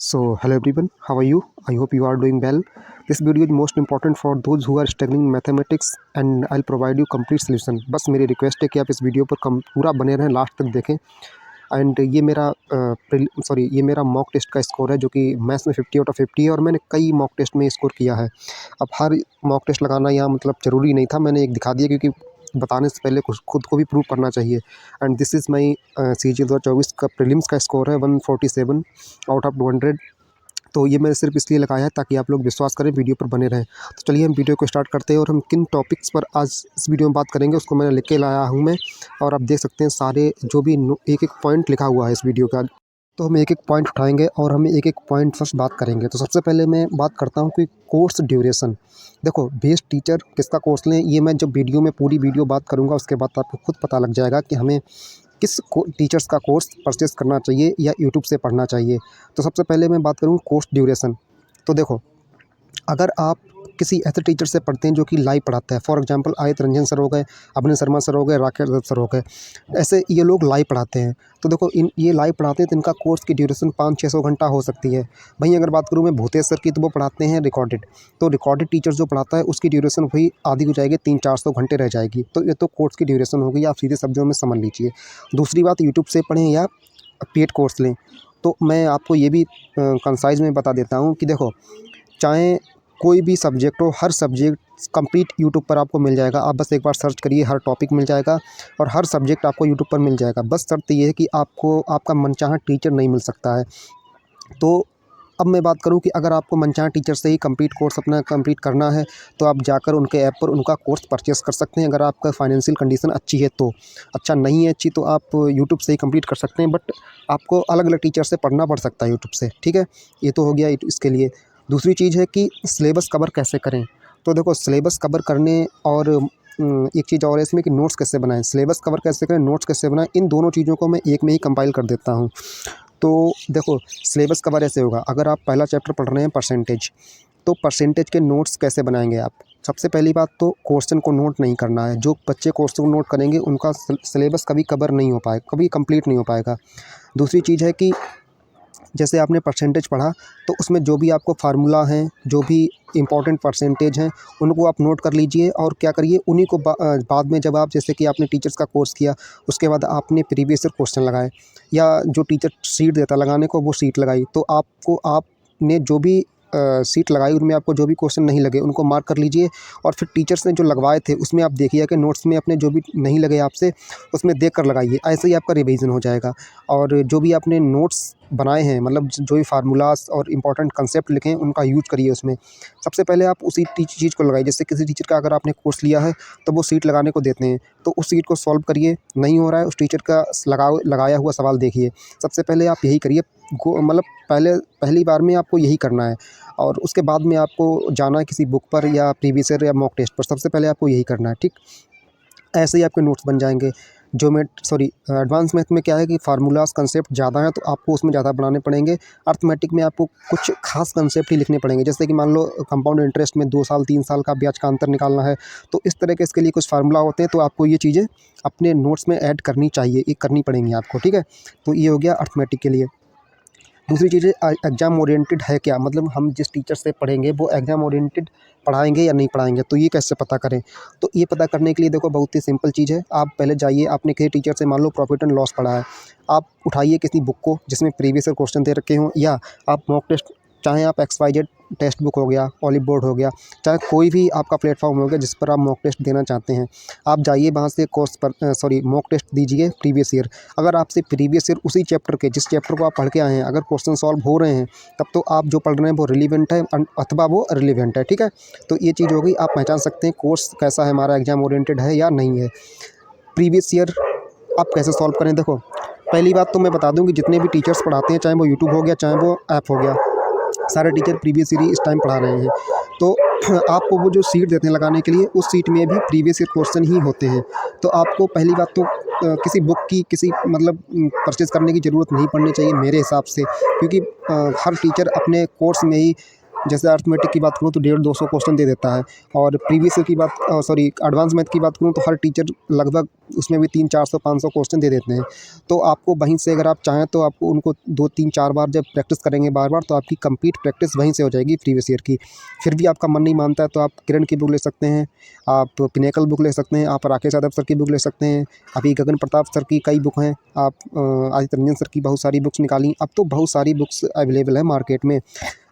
So, hello everyone, how are you? I hope you are doing well. This video is most important for those who are struggling in mathematics and I'll provide you complete solution. बस मेरी request है कि आप इस video पर पूरा बने रहें, लास्ट तक देखें। एंड ये मेरा मॉक टेस्ट का स्कोर है जो कि मैथ्स में 50 आउट ऑफ 50 है और मैंने कई मॉक टेस्ट में स्कोर किया है। अब हर मॉक टेस्ट लगाना यहाँ मतलब ज़रूरी नहीं था, मैंने एक दिखा दिया क्योंकि बताने से पहले कुछ खुद को भी प्रूव करना चाहिए। And this is my CG 2024 का प्रीलिम्स का स्कोर है 147 आउट ऑफ 200। तो ये मैंने सिर्फ इसलिए लगाया है ताकि आप लोग विश्वास करें, वीडियो पर बने रहें। तो चलिए हम वीडियो को स्टार्ट करते हैं और हम किन टॉपिक्स पर आज इस वीडियो में बात करेंगे उसको मैंने लिख के लाया हूँ मैं। और आप देख सकते हैं सारे जो भी एक एक पॉइंट लिखा हुआ है इस वीडियो का। तो हम एक एक पॉइंट उठाएंगे और हम एक एक पॉइंट फर्स्ट बात करेंगे। तो सबसे पहले मैं बात करता हूँ कि कोर्स ड्यूरेशन। देखो, बेस्ट टीचर किसका कोर्स लें, ये मैं जब वीडियो में पूरी वीडियो बात करूँगा उसके बाद आपको खुद पता लग जाएगा कि हमें किस टीचर्स का कोर्स परचेज़ करना चाहिए या यूट्यूब से पढ़ना चाहिए। तो सबसे पहले मैं बात करूँ कोर्स ड्यूरेशन। तो देखो, अगर आप किसी ऐसे टीचर से पढ़ते हैं जो कि लाइव पढ़ाता है, for example Aditya Ranjan sir हो गए, अभिनव शर्मा सर हो गए, राकेश दत्त सर हो गए, ऐसे ये लोग लाइव पढ़ाते हैं। तो देखो, ये लाइव पढ़ाते हैं तो इनका कोर्स की ड्यूरेशन 500-600 घंटा हो सकती है। वहीं अगर बात करूँ मैं भूतेश सर की, तो वो पढ़ाते हैं रिकॉर्डेड। तो रिकॉर्डेड टीचर जो पढ़ाता है उसकी ड्यूरेशन वही आधी हो जाएगी, 300-400 घंटे रह जाएगी। तो ये तो कोर्स की ड्यूरेशन हो गई, आप सीधे शब्दों में समझ लीजिए। दूसरी बात, यूट्यूब से पढ़ें या पेड कोर्स लें, तो मैं आपको ये भी कंसाइज़ में बता देता हूँ कि देखो, चाहे कोई भी सब्जेक्ट हो, हर सब्जेक्ट कंप्लीट यूट्यूब पर आपको मिल जाएगा। आप बस एक बार सर्च करिए, हर टॉपिक मिल जाएगा और हर सब्जेक्ट आपको यूट्यूब पर मिल जाएगा। बस शर्त ये है कि आपको आपका मनचाहा टीचर नहीं मिल सकता है। तो अब मैं बात करूं कि अगर आपको मनचाहा टीचर से ही कंप्लीट कोर्स अपना कंप्लीट करना है तो आप जाकर उनके ऐप पर उनका कोर्स परचेस कर सकते हैं, अगर आपका फाइनेंशियल कंडीशन अच्छी है तो। अच्छा नहीं है अच्छी तो आप यूट्यूब से ही कंप्लीट कर सकते हैं, बट आपको अलग अलग टीचर से पढ़ना पड़ सकता है यूट्यूब से, ठीक है। ये तो हो गया इसके लिए। दूसरी चीज़ है कि सिलेबस कवर कैसे करें। तो देखो, सिलेबस कवर करने और एक चीज़ और है इसमें कि नोट्स कैसे बनाएं। सिलेबस कवर कैसे करें, नोट्स कैसे बनाएं, इन दोनों चीज़ों को मैं एक में ही कंपाइल कर देता हूँ। तो देखो, सिलेबस कवर ऐसे होगा, अगर आप पहला चैप्टर पढ़ रहे हैं परसेंटेज, तो परसेंटेज के नोट्स कैसे बनाएंगे आप। सबसे पहली बात तो क्वेश्चन को नोट नहीं करना है। जो बच्चे क्वेश्चन को नोट करेंगे उनका सिलेबस कभी कवर नहीं हो पाएगा, कभी कंप्लीट नहीं हो पाएगा। दूसरी चीज़ है कि जैसे आपने परसेंटेज पढ़ा तो उसमें जो भी आपको फार्मूला हैं, जो भी इंपॉर्टेंट परसेंटेज हैं, उनको आप नोट कर लीजिए और क्या करिए, उन्हीं को बाद में जब आप जैसे कि आपने टीचर्स का कोर्स किया उसके बाद आपने प्रीवियस ईयर क्वेश्चन लगाए या जो टीचर सीट देता लगाने को वो सीट लगाई, तो आपने जो भी सीट लगाई उनमें आपको जो भी क्वेश्चन नहीं लगे उनको मार्क कर लीजिए। और फिर टीचर्स ने जो लगवाए थे उसमें आप देखिए कि नोट्स में अपने जो भी नहीं लगे आपसे उसमें देख कर लगाइए, ऐसे ही आपका रिवीजन हो जाएगा। और जो भी आपने नोट्स बनाए हैं, मतलब जो भी फार्मूलाज और इंपॉर्टेंट कंसेप्ट लिखे हैं उनका यूज करिए उसमें। सबसे पहले आप उसी चीज़ को लगाइए। जैसे किसी टीचर का अगर आपने कोर्स लिया है तो वो सीट लगाने को देते हैं, तो उस सीट को सॉल्व करिए। नहीं हो रहा है, उस टीचर का लगाया हुआ सवाल देखिए। सबसे पहले आप यही करिए, मतलब पहली बार में आपको यही करना है और उसके बाद में आपको जाना है किसी बुक पर या प्रीवियस ईयर या मॉक टेस्ट पर। सबसे पहले आपको यही करना है, ठीक। ऐसे ही आपके नोट्स बन जाएंगे। एडवांस मैथ में क्या है कि फार्मूलाज कंसेप्ट ज़्यादा हैं तो आपको उसमें ज़्यादा बनाने पड़ेंगे। अर्थमेटिक में आपको कुछ खास कंसेप्ट ही लिखने पड़ेंगे, जैसे कि मान लो कंपाउंड इंटरेस्ट में 2 साल 3 साल का ब्याज का अंतर निकालना है, तो इस तरह के इसके लिए कुछ फार्मूला होते हैं, तो आपको ये चीज़ें अपने नोट्स में ऐड करनी चाहिए, ये करनी पड़ेंगी आपको, ठीक है। तो ये हो गया अर्थमेटिक के लिए। दूसरी चीज़ है एग्ज़ाम ओरिएंटेड है क्या, मतलब हम जिस टीचर से पढ़ेंगे वो एग्ज़ाम ओरिएंटेड पढ़ाएंगे या नहीं पढ़ाएंगे, तो ये कैसे पता करें। तो ये पता करने के लिए देखो, बहुत ही सिंपल चीज़ है। आप पहले जाइए, आपने किसी टीचर से मान लो प्रॉफिट एंड लॉस पढ़ा है, आप उठाइए किसी बुक को जिसमें प्रीवियस ईयर क्वेश्चन दे रखे हों, या आप मॉक टेस्ट, चाहे आप XYZ टेक्स्ट बुक हो गया, ऑलिव बोर्ड हो गया, चाहे कोई भी आपका प्लेटफॉर्म हो गया जिस पर आप मॉक टेस्ट देना चाहते हैं, आप जाइए वहाँ से मॉक टेस्ट दीजिए प्रीवियस ईयर। अगर आपसे प्रीवियस ईयर उसी चैप्टर के, जिस चैप्टर को आप पढ़ के आए हैं, अगर क्वेश्चन सॉल्व हो रहे हैं, तब तो आप जो पढ़ रहे हैं वो रिलीवेंट है अथवा वो रिलीवेंट है, ठीक है। तो ये चीज़ हो गई, आप पहचान सकते हैं कोर्स कैसा है हमारा, एग्जाम ओरिएंटेड है या नहीं है। प्रीवियस ईयर आप कैसे सॉल्व करें। देखो, पहली बात तो मैं बता दूं कि जितने भी टीचर्स पढ़ाते हैं, चाहे वो यूट्यूब हो गया चाहे वो ऐप हो गया, सारे टीचर प्रीवियस ईयर ही इस टाइम पढ़ा रहे हैं। तो आपको वो जो सीट देते हैं लगाने के लिए, उस सीट में भी प्रीवियस ईयर क्वेश्चन ही होते हैं। तो आपको पहली बात तो किसी बुक की मतलब परचेज़ करने की ज़रूरत नहीं पड़नी चाहिए मेरे हिसाब से, क्योंकि हर टीचर अपने कोर्स में ही जैसे अर्थमेटिक की बात करूँ तो 150-200 क्वेश्चन दे देता है, और प्रीवियस ईयर की बात एडवांस मैथ की बात करूँ तो हर टीचर लगभग उसमें भी 300-400-500 क्वेश्चन दे देते हैं। तो आपको वहीं से अगर आप चाहें तो आपको उनको 2-3-4 बार जब प्रैक्टिस करेंगे बार-बार, तो आपकी कंप्लीट प्रैक्टिस वहीं से हो जाएगी प्रीवियस ईयर की। फिर भी आपका मन नहीं मानता है तो आप किरण की बुक ले सकते हैं, आप पिनेकल बुक ले सकते हैं, आप राकेश यादव सर की बुक ले सकते हैं, अभी गगन प्रताप सर की कई बुक हैं, आप आदित्य रंजन सर की बहुत सारी बुक्स निकाली। अब तो बहुत सारी बुक्स अवेलेबल है मार्केट में।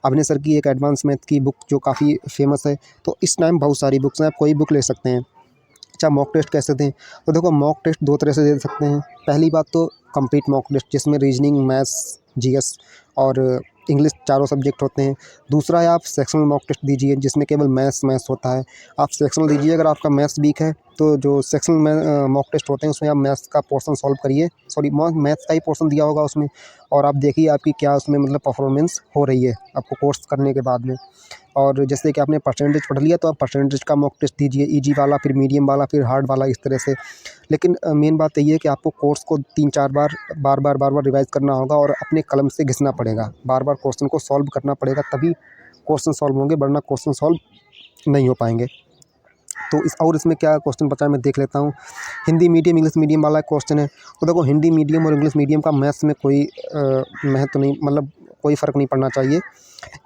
अभिनय सर की एक एडवांस मैथ की बुक जो काफ़ी फेमस है। तो इस टाइम बहुत सारी बुक्स हैं, आप कोई बुक ले सकते हैं। अच्छा, मॉक टेस्ट कैसे दें? तो देखो, मॉक टेस्ट 2 तरह से दे सकते हैं। पहली बात तो कंप्लीट मॉक टेस्ट, जिसमें रीजनिंग, मैथ्स, जीएस और इंग्लिश चारों सब्जेक्ट होते हैं। दूसरा है आप सेक्शनल मॉक टेस्ट दीजिए, जिसमें केवल मैथ्स होता है। आप सेक्शनल दीजिए अगर आपका मैथ्स वीक है, तो जो सेक्शनल में मॉक टेस्ट होते हैं उसमें आप मैथ्स का पोर्शन सॉल्व करिए, मैथ्स का ही पोर्शन दिया होगा उसमें, और आप देखिए आपकी क्या उसमें मतलब परफॉर्मेंस हो रही है आपको कोर्स करने के बाद में। और जैसे कि आपने परसेंटेज पढ़ लिया तो आप परसेंटेज का मॉक टेस्ट दीजिए, ईजी वाला, फिर मीडियम वाला, फिर हार्ड वाला, इस तरह से। लेकिन मेन बात यही है कि आपको कोर्स को 3-4 बार रिवाइज़ करना होगा, और अपने कलम से घिसना पड़ेगा, बार-बार क्वेश्चन को सॉल्व करना पड़ेगा, तभी क्वेश्चन सॉल्व होंगे, वरना क्वेश्चन सॉल्व नहीं हो पाएंगे। तो इसमें क्या क्वेश्चन बचा है मैं देख लेता हूँ। हिंदी मीडियम, इंग्लिश मीडियम वाला क्वेश्चन है। तो देखो, हिंदी मीडियम और इंग्लिश मीडियम का मैथ्स में कोई महत्व नहीं, मतलब कोई फ़र्क नहीं पड़ना चाहिए,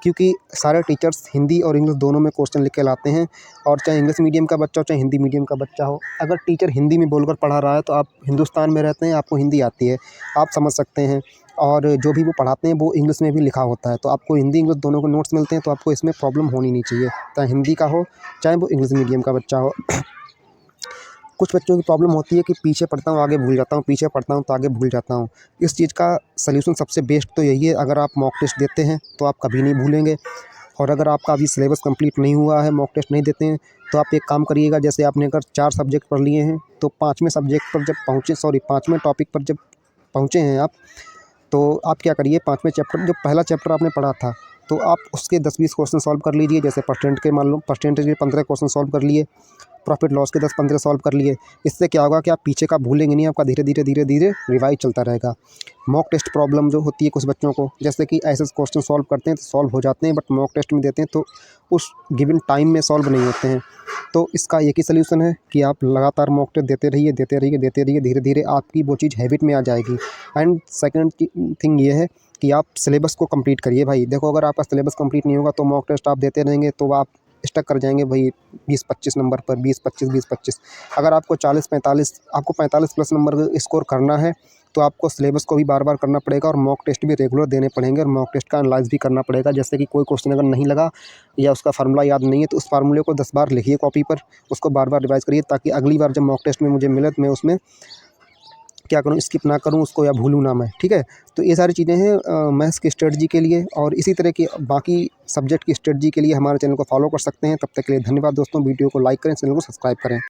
क्योंकि सारे टीचर्स हिंदी और इंग्लिश दोनों में क्वेश्चन लिख के लाते हैं। और चाहे इंग्लिश मीडियम का बच्चा हो, चाहे हिंदी मीडियम का बच्चा हो, अगर टीचर हिंदी में बोलकर पढ़ा रहा है तो आप हिंदुस्तान में रहते हैं, आपको हिंदी आती है, आप समझ सकते हैं। और जो भी वो पढ़ाते हैं वो इंग्लिश में भी लिखा होता है, तो आपको हिंदी इंग्लिश दोनों के नोट्स मिलते हैं, तो आपको इसमें प्रॉब्लम होनी नहीं चाहिए, चाहे हिंदी का हो, चाहे वो इंग्लिश मीडियम का बच्चा हो। कुछ बच्चों की प्रॉब्लम होती है कि पीछे पढ़ता हूँ आगे भूल जाता हूँ, पीछे पढ़ता हूँ तो आगे भूल जाता हूँ। इस चीज़ का सल्यूशन सबसे बेस्ट तो यही है, अगर आप मॉक टेस्ट देते हैं तो आप कभी नहीं भूलेंगे। और अगर आपका अभी सिलेबस कंप्लीट नहीं हुआ है, मॉक टेस्ट नहीं देते हैं, तो आप एक काम करिएगा, जैसे आपने अगर 4 सब्जेक्ट पढ़ लिए हैं, तो 5वें सब्जेक्ट पर जब पहुँचे, 5वें टॉपिक पर जब पहुँचे हैं आप, तो आप क्या करिए, 5वें चैप्टर, जो पहला चैप्टर आपने पढ़ा था, तो आप उसके 10-20 क्वेश्चन सॉल्व कर लीजिए। जैसे मान लो परसेंटेज के 15 क्वेश्चन सॉल्व कर लिए, प्रॉफिट लॉस के 10-15 सॉल्व कर लिए। इससे क्या होगा कि आप पीछे का भूलेंगे नहीं, आपका धीरे-धीरे रिवाइज चलता रहेगा। मॉक टेस्ट प्रॉब्लम जो होती है कुछ बच्चों को, जैसे कि ऐसे क्वेश्चन सॉल्व करते हैं तो सॉल्व हो जाते हैं, बट मॉक टेस्ट में देते हैं तो उस गिवन टाइम में सॉल्व नहीं होते हैं। तो इसका एक ही सल्यूशन है कि आप लगातार मॉक टेस्ट देते रहिए, धीरे-धीरे आपकी वो चीज़ हैबिट में आ जाएगी। एंड सेकंड थिंग ये है कि आप सिलेबस को कंप्लीट करिए भाई। देखो, अगर आपका सिलेबस कंप्लीट नहीं होगा तो मॉक टेस्ट आप देते रहेंगे तो आप स्टक कर जाएंगे भाई 20-25 नंबर पर, 20-25। अगर आपको 40-45, आपको 45 प्लस नंबर स्कोर करना है, तो आपको सिलेबस को भी बार करना पड़ेगा, और मॉक टेस्ट भी रेगुलर देने पड़ेंगे, और मॉक टेस्ट का एनालाइज भी करना पड़ेगा। जैसे कि कोई क्वेश्चन अगर नहीं लगा या उसका फार्मूला याद नहीं है, तो उस फार्मूले को 10 बार लिखिए कॉपी पर, उसको बार रिवाइज़ करिए, ताकि अगली बार जब मॉक टेस्ट में मुझे मिले तो मैं उसमें क्या करूँ, स्किप ना करूँ उसको, या भूलूँ ना मैं, ठीक है। तो ये सारी चीज़ें हैं मैथ्स की स्ट्रेटजी के लिए, और इसी तरह की बाकी सब्जेक्ट की स्ट्रेटजी के लिए हमारे चैनल को फॉलो कर सकते हैं। तब तक के लिए धन्यवाद दोस्तों। वीडियो को लाइक करें, चैनल को सब्सक्राइब करें।